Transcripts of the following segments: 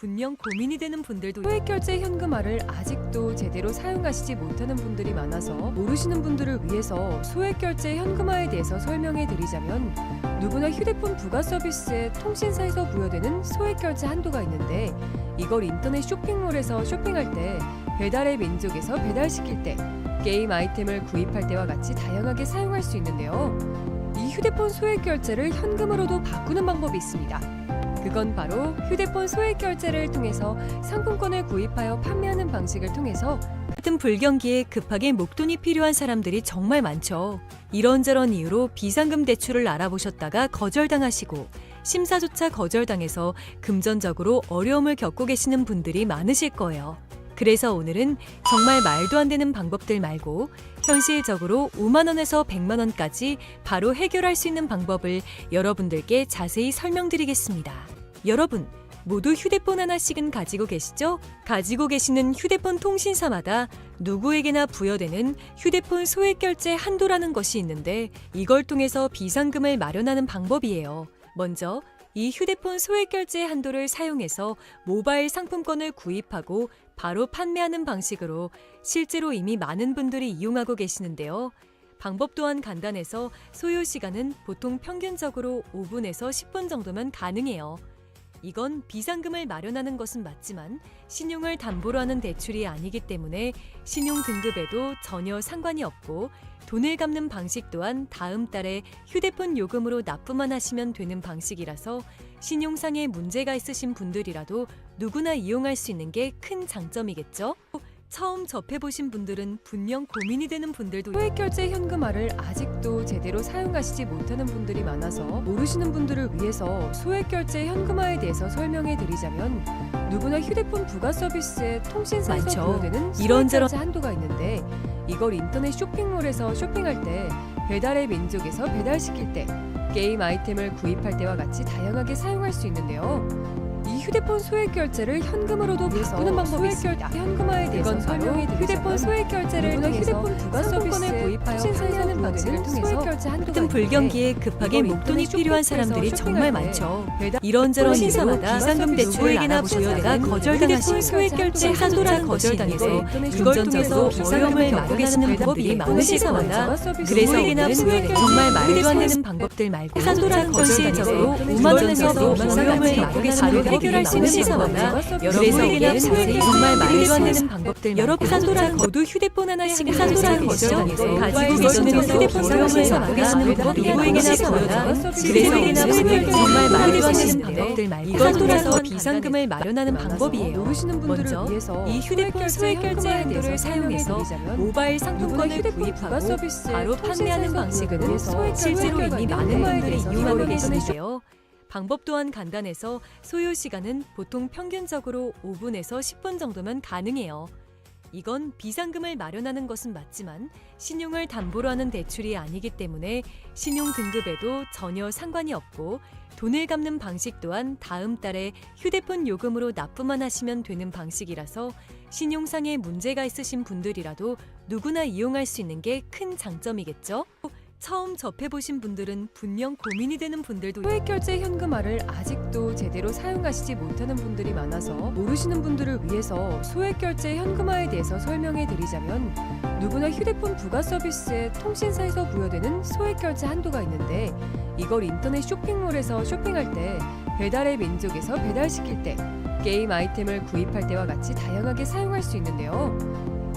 분명 고민이 되는 분들도 소액결제 현금화를 아직도 제대로 사용하시지 못하는 분들이 많아서 모르시는 분들을 위해서 소액결제 현금화에 대해서 설명해 드리자면, 누구나 휴대폰 부가 서비스에 통신사에서 부여되는 소액결제 한도가 있는데, 이걸 인터넷 쇼핑몰에서 쇼핑할 때, 배달의 민족에서 배달시킬 때, 게임 아이템을 구입할 때와 같이 다양하게 사용할 수 있는데요. 이 휴대폰 소액결제를 현금으로도 바꾸는 방법이 있습니다. 그건 바로 휴대폰 소액결제를 통해서 상품권을 구입하여 판매하는 방식을 통해서, 같은 불경기에 급하게 목돈이 필요한 사람들이 정말 많죠. 이런저런 이유로 비상금 대출을 알아보셨다가 거절당하시고, 심사조차 거절당해서 금전적으로 어려움을 겪고 계시는 분들이 많으실 거예요. 그래서 오늘은 정말 말도 안 되는 방법들 말고 현실적으로 5만 원에서 100만 원까지 바로 해결할 수 있는 방법을 여러분들께 자세히 설명드리겠습니다. 여러분, 모두 휴대폰 하나씩은 가지고 계시죠? 가지고 계시는 휴대폰 통신사마다 누구에게나 부여되는 휴대폰 소액결제 한도라는 것이 있는데, 이걸 통해서 비상금을 마련하는 방법이에요. 먼저 이 휴대폰 소액결제 한도를 사용해서 모바일 상품권을 구입하고 바로 판매하는 방식으로 실제로 이미 많은 분들이 이용하고 계시는데요. 방법 또한 간단해서 소요 시간은 보통 평균적으로 5분에서 10분 정도면 가능해요. 이건 비상금을 마련하는 것은 맞지만 신용을 담보로 하는 대출이 아니기 때문에 신용 등급에도 전혀 상관이 없고, 돈을 갚는 방식 또한 다음 달에 휴대폰 요금으로 납부만 하시면 되는 방식이라서 신용상의 문제가 있으신 분들이라도 누구나 이용할 수 있는 게 큰 장점이겠죠? 처음 접해보신 분들은 분명 고민이 되는 분들도 소액결제 현금화를 아직도 제대로 사용하시지 못하는 분들이 많아서 모르시는 분들을 위해서 소액결제 현금화에 대해서 설명해 드리자면, 누구나 휴대폰 부가 서비스에 통신사에서 부여되는 소액결제 한도가 있는데, 이걸 인터넷 쇼핑몰에서 쇼핑할 때, 배달의 민족에서 배달시킬 때, 게임 아이템을 구입할 때와 같이 다양하게 사용할 수 있는데요. 이 휴대폰 소액결제를 현금으로도 바꾸는 방법이 있습니다. 현금화에 대해서 설명해 드리자면, 휴대폰 소액결제를 통해서 휴대폰 부가 서비스에 구입하여 판매하는 방식을 통해서 같은 불경기에 급하게 목돈이 필요한 사람들이 정말 많죠. 이런저런 이유로 비상금 대출에게나 부여가 거절당하시고 소액결제 한도라는 거절당해서 이걸 통해서 어려움을 겪고 계시는 방법이 많으실 겁니다. 그래서 오늘은 정말 말도 안 되는 방법들 말고 현실적으로 5만 원에서 100만 어려움을 겪고 계시는 해결할 수 있는 시사마다 여러분에게는 정말 말도 안 되는 방법들, 여러분 산도라는 모두 휴대폰 하나씩 산도라는 거절당해서 가지고 계시는 휴대폰 어려움을 겪고 계시는 방법이 누구에게나 보여요. 그래서 오늘은 정말 말도 안 되는 방법들 말고 이걸 통해서 비상금을 마련하는 방법이에요. 먼저 이 휴대폰 소액결제 한도를 사용해서 모바일 상품권을 구입하고 바로 판매하는 방식으로 실제로 이미 많은 분들이 이용하고 계시는데요. 방법 또한 간단해서 소요 시간은 보통 평균적으로 5분에서 10분 정도면 가능해요. 이건 비상금을 마련하는 것은 맞지만 신용을 담보로 하는 대출이 아니기 때문에 신용 등급에도 전혀 상관이 없고, 돈을 갚는 방식 또한 다음 달에 휴대폰 요금으로 납부만 하시면 되는 방식이라서 신용상의 문제가 있으신 분들이라도 누구나 이용할 수 있는 게 큰 장점이겠죠? 처음 접해보신 분들은 분명 고민이 되는 분들도 소액결제 현금화를 아직도 제대로 사용하시지 못하는 분들이 많아서 모르시는 분들을 위해서 소액결제 현금화에 대해서 설명해 드리자면, 누구나 휴대폰 부가 서비스에 통신사에서 부여되는 소액결제 한도가 있는데, 이걸 인터넷 쇼핑몰에서 쇼핑할 때, 배달의 민족에서 배달시킬 때, 게임 아이템을 구입할 때와 같이 다양하게 사용할 수 있는데요.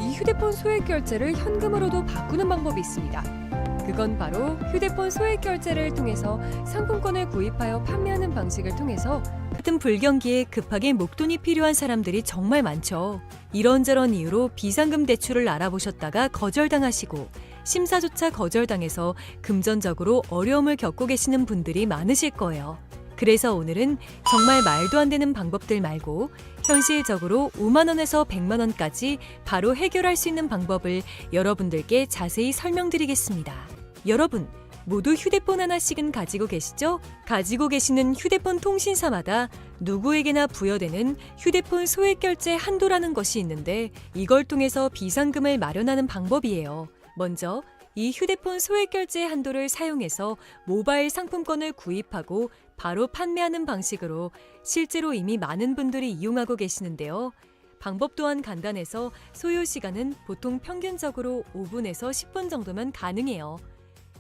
이 휴대폰 소액결제를 현금으로도 바꾸는 방법이 있습니다. 그건 바로 휴대폰 소액결제를 통해서 상품권을 구입하여 판매하는 방식을 통해서, 같은 불경기에 급하게 목돈이 필요한 사람들이 정말 많죠. 이런저런 이유로 비상금 대출을 알아보셨다가 거절당하시고, 심사조차 거절당해서 금전적으로 어려움을 겪고 계시는 분들이 많으실 거예요. 그래서 오늘은 정말 말도 안 되는 방법들 말고 현실적으로 5만 원에서 100만 원까지 바로 해결할 수 있는 방법을 여러분들께 자세히 설명드리겠습니다. 여러분, 모두 휴대폰 하나씩은 가지고 계시죠? 가지고 계시는 휴대폰 통신사마다 누구에게나 부여되는 휴대폰 소액결제 한도라는 것이 있는데, 이걸 통해서 비상금을 마련하는 방법이에요. 먼저 이 휴대폰 소액결제 한도를 사용해서 모바일 상품권을 구입하고 바로 판매하는 방식으로 실제로 이미 많은 분들이 이용하고 계시는데요. 방법 또한 간단해서 소요 시간은 보통 평균적으로 5분에서 10분 정도면 가능해요.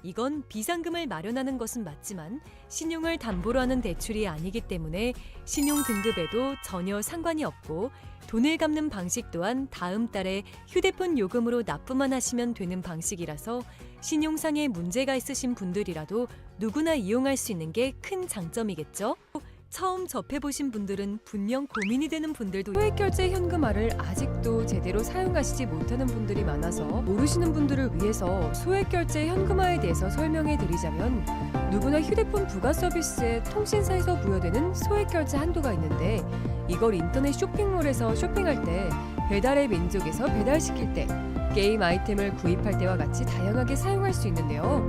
이건 비상금을 마련하는 것은 맞지만 신용을 담보로 하는 대출이 아니기 때문에 신용 등급에도 전혀 상관이 없고, 돈을 갚는 방식 또한 다음 달에 휴대폰 요금으로 납부만 하시면 되는 방식이라서 신용상에 문제가 있으신 분들이라도 누구나 이용할 수 있는 게 큰 장점이겠죠? 처음 접해보신 분들은 분명 고민이 되는 분들도 소액결제 현금화를 아직도 제대로 사용하시지 못하는 분들이 많아서 모르시는 분들을 위해서 소액결제 현금화에 대해서 설명해 드리자면, 누구나 휴대폰 부가 서비스에 통신사에서 부여되는 소액결제 한도가 있는데, 이걸 인터넷 쇼핑몰에서 쇼핑할 때, 배달의 민족에서 배달시킬 때, 게임 아이템을 구입할 때와 같이 다양하게 사용할 수 있는데요.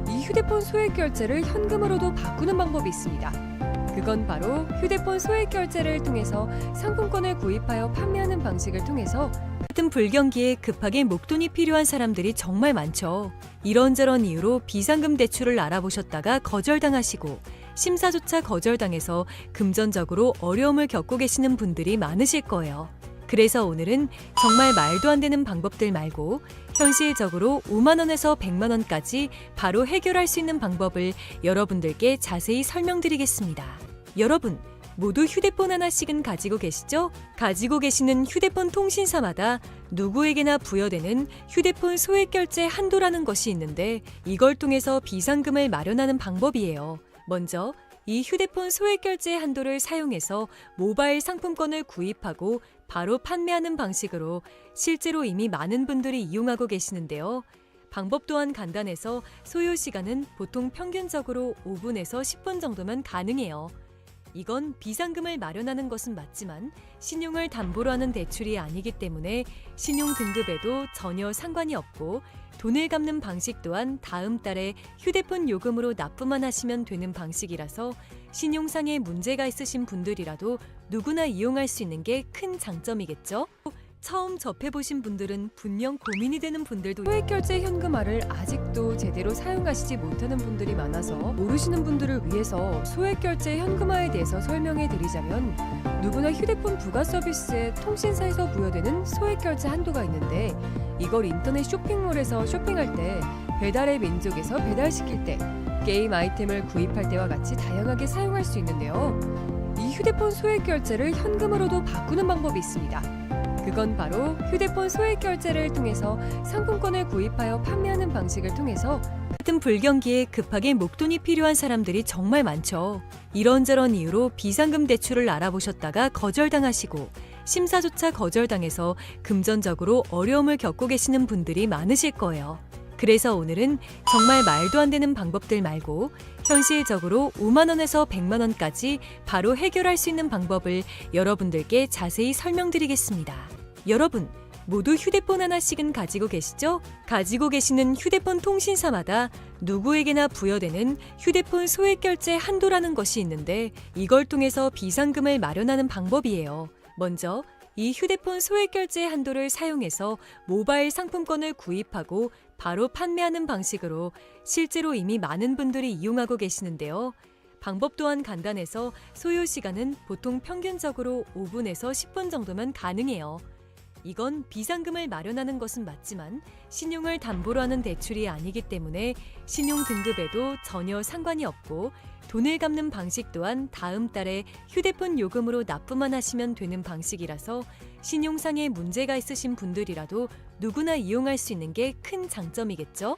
이 휴대폰 소액결제를 현금으로도 바꾸는 방법이 있습니다. 그건 바로 휴대폰 소액결제를 통해서 상품권을 구입하여 판매하는 방식을 통해서, 같은 불경기에 급하게 목돈이 필요한 사람들이 정말 많죠. 이런저런 이유로 비상금 대출을 알아보셨다가 거절당하시고 심사조차 거절당해서 금전적으로 어려움을 겪고 계시는 분들이 많으실 거예요. 그래서 오늘은 정말 말도 안 되는 방법들 말고 현실적으로 5만 원에서 100만 원까지 바로 해결할 수 있는 방법을 여러분들께 자세히 설명드리겠습니다. 여러분, 모두 휴대폰 하나씩은 가지고 계시죠? 가지고 계시는 휴대폰 통신사마다 누구에게나 부여되는 휴대폰 소액결제 한도라는 것이 있는데, 이걸 통해서 비상금을 마련하는 방법이에요. 먼저 이 휴대폰 소액결제 한도를 사용해서 모바일 상품권을 구입하고 바로 판매하는 방식으로 실제로 이미 많은 분들이 이용하고 계시는데요. 방법 또한 간단해서 소요 시간은 보통 평균적으로 5분에서 10분 정도면 가능해요. 이건 비상금을 마련하는 것은 맞지만 신용을 담보로 하는 대출이 아니기 때문에 신용 등급에도 전혀 상관이 없고, 돈을 갚는 방식 또한 다음 달에 휴대폰 요금으로 납부만 하시면 되는 방식이라서 신용상에 문제가 있으신 분들이라도 누구나 이용할 수 있는 게 큰 장점이겠죠? 처음 접해보신 분들은 분명 고민이 되는 분들도 소액결제 현금화를 아직도 제대로 사용하시지 못하는 분들이 많아서 모르시는 분들을 위해서 소액결제 현금화에 대해서 설명해 드리자면, 누구나 휴대폰 부가 서비스에 통신사에서 부여되는 소액결제 한도가 있는데, 이걸 인터넷 쇼핑몰에서 쇼핑할 때, 배달의 민족에서 배달시킬 때, 게임 아이템을 구입할 때와 같이 다양하게 사용할 수 있는데요. 이 휴대폰 소액결제를 현금으로도 바꾸는 방법이 있습니다. 그건 바로 휴대폰 소액결제를 통해서 상품권을 구입하여 판매하는 방식을 통해서, 같은 불경기에 급하게 목돈이 필요한 사람들이 정말 많죠. 이런저런 이유로 비상금 대출을 알아보셨다가 거절당하시고 심사조차 거절당해서 금전적으로 어려움을 겪고 계시는 분들이 많으실 거예요. 그래서 오늘은 정말 말도 안 되는 방법들 말고 현실적으로 5만 원에서 100만 원까지 바로 해결할 수 있는 방법을 여러분들께 자세히 설명드리겠습니다. 여러분, 모두 휴대폰 하나씩은 가지고 계시죠? 가지고 계시는 휴대폰 통신사마다 누구에게나 부여되는 휴대폰 소액결제 한도라는 것이 있는데, 이걸 통해서 비상금을 마련하는 방법이에요. 먼저 이 휴대폰 소액결제 한도를 사용해서 모바일 상품권을 구입하고 바로 판매하는 방식으로 실제로 이미 많은 분들이 이용하고 계시는데요. 방법 또한 간단해서 소요 시간은 보통 평균적으로 5분에서 10분 정도면 가능해요. 이건 비상금을 마련하는 것은 맞지만 신용을 담보로 하는 대출이 아니기 때문에 신용 등급에도 전혀 상관이 없고, 돈을 갚는 방식 또한 다음 달에 휴대폰 요금으로 납부만 하시면 되는 방식이라서 신용상에 문제가 있으신 분들이라도 누구나 이용할 수 있는 게 큰 장점이겠죠?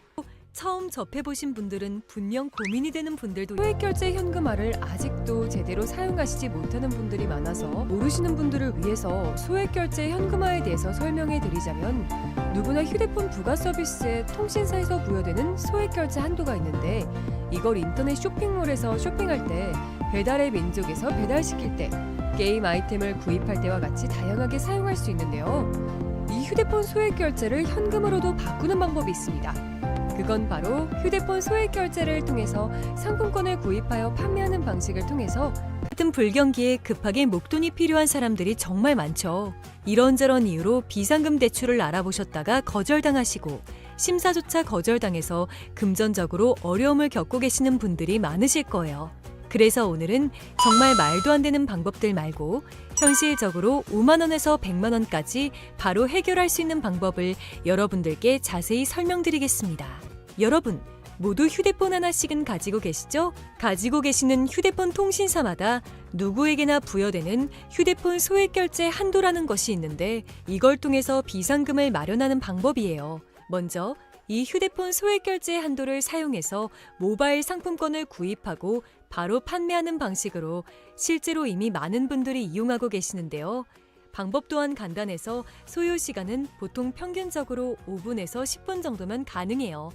처음 접해보신 분들은 분명 고민이 되는 분들도 소액결제 현금화를 아직도 제대로 사용하시지 못하는 분들이 많아서 모르시는 분들을 위해서 소액결제 현금화에 대해서 설명해 드리자면, 누구나 휴대폰 부가 서비스에 통신사에서 부여되는 소액결제 한도가 있는데, 이걸 인터넷 쇼핑몰에서 쇼핑할 때, 배달의 민족에서 배달시킬 때, 게임 아이템을 구입할 때와 같이 다양하게 사용할 수 있는데요. 이 휴대폰 소액결제를 현금으로도 바꾸는 방법이 있습니다. 그건 바로 휴대폰 소액결제를 통해서 상품권을 구입하여 판매하는 방식을 통해서, 같은 불경기에 급하게 목돈이 필요한 사람들이 정말 많죠. 이런저런 이유로 비상금 대출을 알아보셨다가 거절당하시고 심사조차 거절당해서 금전적으로 어려움을 겪고 계시는 분들이 많으실 거예요. 그래서 오늘은 정말 말도 안 되는 방법들 말고 현실적으로 5만 원에서 100만 원까지 바로 해결할 수 있는 방법을 여러분들께 자세히 설명드리겠습니다. 여러분, 모두 휴대폰 하나씩은 가지고 계시죠? 가지고 계시는 휴대폰 통신사마다 누구에게나 부여되는 휴대폰 소액 결제 한도라는 것이 있는데 이걸 통해서 비상금을 마련하는 방법이에요. 먼저 이 휴대폰 소액 결제 한도를 사용해서 모바일 상품권을 구입하고 바로 판매하는 방식으로 실제로 이미 많은 분들이 이용하고 계시는데요. 방법 또한 간단해서 소요 시간은 보통 평균적으로 5분에서 10분 정도면 가능해요.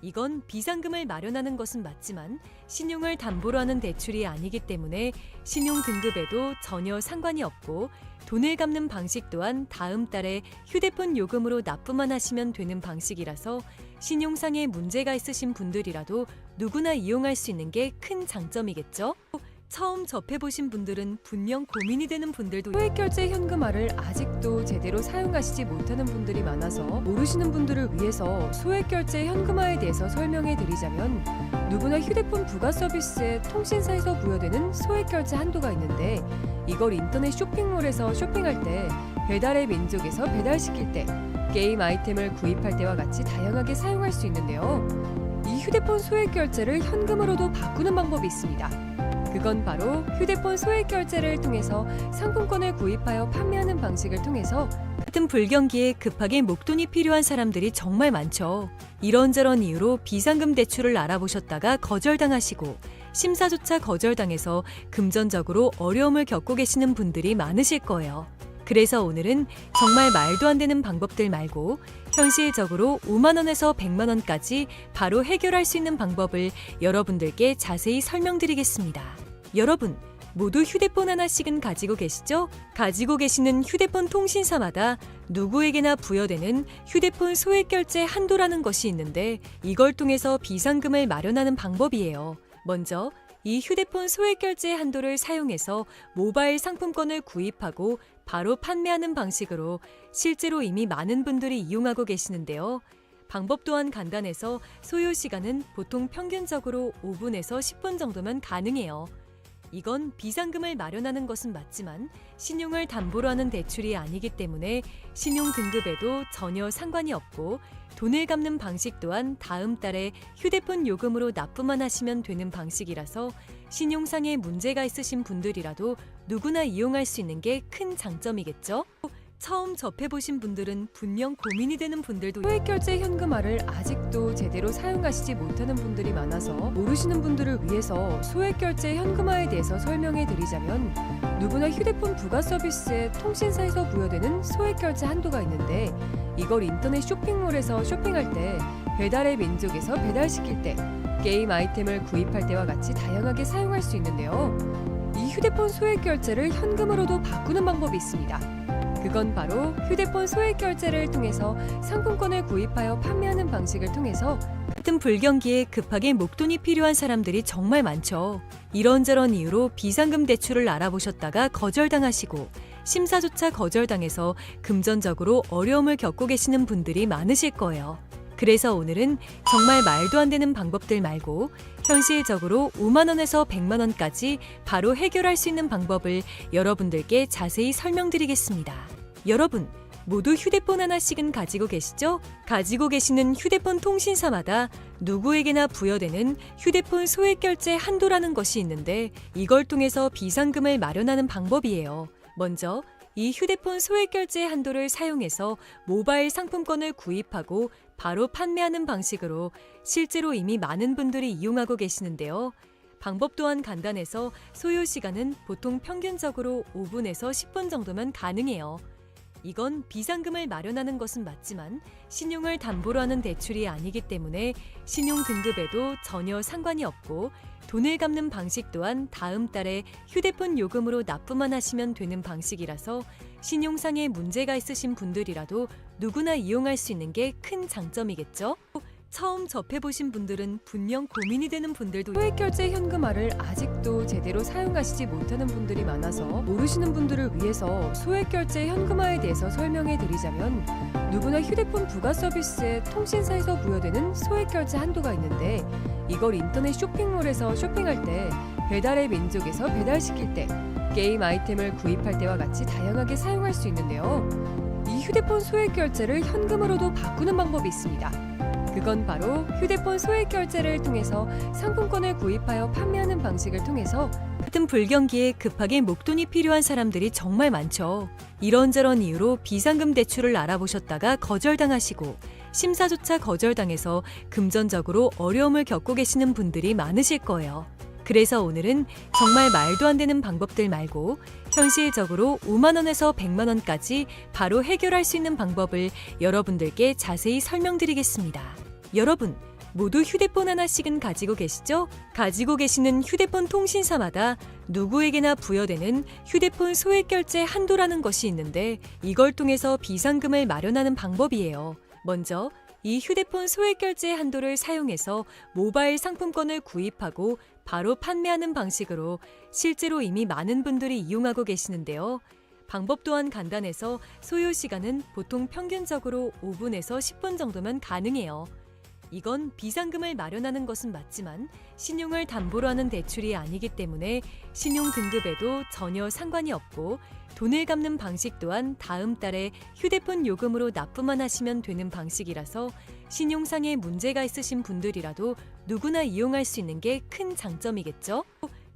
이건 비상금을 마련하는 것은 맞지만 신용을 담보로 하는 대출이 아니기 때문에 신용 등급에도 전혀 상관이 없고 돈을 갚는 방식 또한 다음 달에 휴대폰 요금으로 납부만 하시면 되는 방식이라서 신용상에 문제가 있으신 분들이라도 누구나 이용할 수 있는 게 큰 장점이겠죠? 처음 접해보신 분들은 분명 고민이 되는 분들도 소액결제 현금화를 아직도 제대로 사용하시지 못하는 분들이 많아서 모르시는 분들을 위해서 소액결제 현금화에 대해서 설명해 드리자면 누구나 휴대폰 부가 서비스에 통신사에서 부여되는 소액결제 한도가 있는데 이걸 인터넷 쇼핑몰에서 쇼핑할 때 배달의 민족에서 배달시킬 때 게임 아이템을 구입할 때와 같이 다양하게 사용할 수 있는데요. 이 휴대폰 소액결제를 현금으로도 바꾸는 방법이 있습니다. 그건 바로 휴대폰 소액 결제를 통해서 상품권을 구입하여 판매하는 방식을 통해서 같은 불경기에 급하게 목돈이 필요한 사람들이 정말 많죠. 이런저런 이유로 비상금 대출을 알아보셨다가 거절당하시고 심사조차 거절당해서 금전적으로 어려움을 겪고 계시는 분들이 많으실 거예요. 그래서 오늘은 정말 말도 안 되는 방법들 말고 현실적으로 5만 원에서 100만 원까지 바로 해결할 수 있는 방법을 여러분들께 자세히 설명드리겠습니다. 여러분, 모두 휴대폰 하나씩은 가지고 계시죠? 가지고 계시는 휴대폰 통신사마다 누구에게나 부여되는 휴대폰 소액 결제 한도라는 것이 있는데 이걸 통해서 비상금을 마련하는 방법이에요. 먼저 이 휴대폰 소액 결제 한도를 사용해서 모바일 상품권을 구입하고 바로 판매하는 방식으로 실제로 이미 많은 분들이 이용하고 계시는데요. 방법 또한 간단해서 소요 시간은 보통 평균적으로 5분에서 10분 정도면 가능해요. 이건 비상금을 마련하는 것은 맞지만 신용을 담보로 하는 대출이 아니기 때문에 신용 등급에도 전혀 상관이 없고 돈을 갚는 방식 또한 다음 달에 휴대폰 요금으로 납부만 하시면 되는 방식이라서 신용상에 문제가 있으신 분들이라도 누구나 이용할 수 있는 게 큰 장점이겠죠? 처음 접해보신 분들은 분명 고민이 되는 분들도 소액결제 현금화를 아직도 제대로 사용하시지 못하는 분들이 많아서 모르시는 분들을 위해서 소액결제 현금화에 대해서 설명해 드리자면 누구나 휴대폰 부가 서비스에 통신사에서 부여되는 소액결제 한도가 있는데 이걸 인터넷 쇼핑몰에서 쇼핑할 때 배달의 민족에서 배달시킬 때 게임 아이템을 구입할 때와 같이 다양하게 사용할 수 있는데요. 이 휴대폰 소액결제를 현금으로도 바꾸는 방법이 있습니다. 그건 바로 휴대폰 소액 결제를 통해서 상품권을 구입하여 판매하는 방식을 통해서 같은 불경기에 급하게 목돈이 필요한 사람들이 정말 많죠. 이런저런 이유로 비상금 대출을 알아보셨다가 거절당하시고 심사조차 거절당해서 금전적으로 어려움을 겪고 계시는 분들이 많으실 거예요. 그래서 오늘은 정말 말도 안 되는 방법들 말고 현실적으로 5만 원에서 100만 원까지 바로 해결할 수 있는 방법을 여러분들께 자세히 설명드리겠습니다. 여러분, 모두 휴대폰 하나씩은 가지고 계시죠? 가지고 계시는 휴대폰 통신사마다 누구에게나 부여되는 휴대폰 소액 결제 한도라는 것이 있는데 이걸 통해서 비상금을 마련하는 방법이에요. 먼저 이 휴대폰 소액 결제 한도를 사용해서 모바일 상품권을 구입하고 바로 판매하는 방식으로 실제로 이미 많은 분들이 이용하고 계시는데요. 방법 또한 간단해서 소요 시간은 보통 평균적으로 5분에서 10분 정도면 가능해요. 이건 비상금을 마련하는 것은 맞지만 신용을 담보로 하는 대출이 아니기 때문에 신용 등급에도 전혀 상관이 없고 돈을 갚는 방식 또한 다음 달에 휴대폰 요금으로 납부만 하시면 되는 방식이라서 신용상에 문제가 있으신 분들이라도 누구나 이용할 수 있는 게 큰 장점이겠죠? 처음 접해보신 분들은 분명 고민이 되는 분들도 소액결제 현금화를 아직도 제대로 사용하시지 못하는 분들이 많아서 모르시는 분들을 위해서 소액결제 현금화에 대해서 설명해 드리자면 누구나 휴대폰 부가 서비스에 통신사에서 부여되는 소액결제 한도가 있는데 이걸 인터넷 쇼핑몰에서 쇼핑할 때 배달의 민족에서 배달시킬 때, 게임 아이템을 구입할 때와 같이 다양하게 사용할 수 있는데요. 이 휴대폰 소액 결제를 현금으로도 바꾸는 방법이 있습니다. 그건 바로 휴대폰 소액 결제를 통해서 상품권을 구입하여 판매하는 방식을 통해서 같은 불경기에 급하게 목돈이 필요한 사람들이 정말 많죠. 이런저런 이유로 비상금 대출을 알아보셨다가 거절당하시고 심사조차 거절당해서 금전적으로 어려움을 겪고 계시는 분들이 많으실 거예요. 그래서 오늘은 정말 말도 안 되는 방법들 말고 현실적으로 5만 원에서 100만 원까지 바로 해결할 수 있는 방법을 여러분들께 자세히 설명드리겠습니다. 여러분, 모두 휴대폰 하나씩은 가지고 계시죠? 가지고 계시는 휴대폰 통신사마다 누구에게나 부여되는 휴대폰 소액 결제 한도라는 것이 있는데 이걸 통해서 비상금을 마련하는 방법이에요. 먼저 이 휴대폰 소액 결제 한도를 사용해서 모바일 상품권을 구입하고 바로 판매하는 방식으로 실제로 이미 많은 분들이 이용하고 계시는데요. 방법 또한 간단해서 소요 시간은 보통 평균적으로 5분에서 10분 정도면 가능해요. 이건 비상금을 마련하는 것은 맞지만 신용을 담보로 하는 대출이 아니기 때문에 신용 등급에도 전혀 상관이 없고 돈을 갚는 방식 또한 다음 달에 휴대폰 요금으로 납부만 하시면 되는 방식이라서 신용상의 문제가 있으신 분들이라도 누구나 이용할 수 있는 게 큰 장점이겠죠?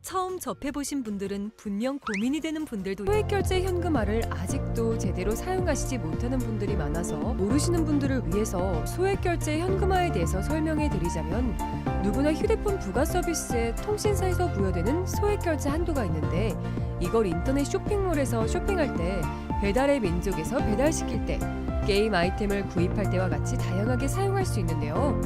처음 접해보신 분들은 분명 고민이 되는 분들도 소액결제 현금화를 아직도 제대로 사용하시지 못하는 분들이 많아서 모르시는 분들을 위해서 소액결제 현금화에 대해서 설명해 드리자면 누구나 휴대폰 부가 서비스에 통신사에서 부여되는 소액결제 한도가 있는데 이걸 인터넷 쇼핑몰에서 쇼핑할 때 배달의 민족에서 배달시킬 때 게임 아이템을 구입할 때와 같이 다양하게 사용할 수 있는데요.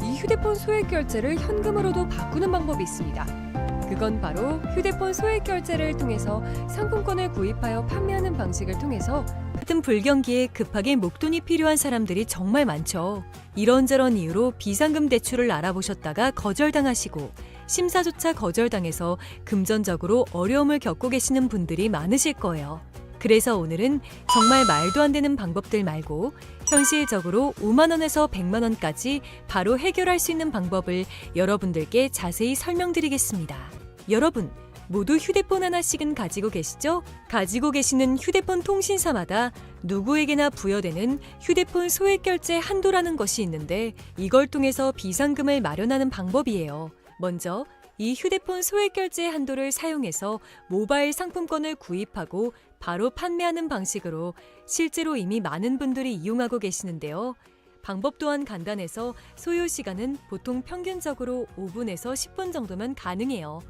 이 휴대폰 소액결제를 현금으로도 바꾸는 방법이 있습니다. 그건 바로 휴대폰 소액 결제를 통해서 상품권을 구입하여 판매하는 방식을 통해서 같은 불경기에 급하게 목돈이 필요한 사람들이 정말 많죠. 이런저런 이유로 비상금 대출을 알아보셨다가 거절당하시고 심사조차 거절당해서 금전적으로 어려움을 겪고 계시는 분들이 많으실 거예요. 그래서 오늘은 정말 말도 안 되는 방법들 말고 현실적으로 5만 원에서 100만 원까지 바로 해결할 수 있는 방법을 여러분들께 자세히 설명드리겠습니다. 여러분, 모두 휴대폰 하나씩은 가지고 계시죠? 가지고 계시는 휴대폰 통신사마다 누구에게나 부여되는 휴대폰 소액 결제 한도라는 것이 있는데 이걸 통해서 비상금을 마련하는 방법이에요. 먼저 이 휴대폰 소액 결제 한도를 사용해서 모바일 상품권을 구입하고 바로 판매하는 방식으로 실제로 이미 많은 분들이 이용하고 계시는데요. 방법 또한 간단해서 소요 시간은 보통 평균적으로 5분에서 10분 정도면 가능해요.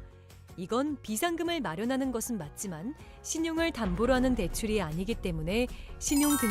이건 비상금을 마련하는 것은 맞지만 신용을 담보로 하는 대출이 아니기 때문에 신용 등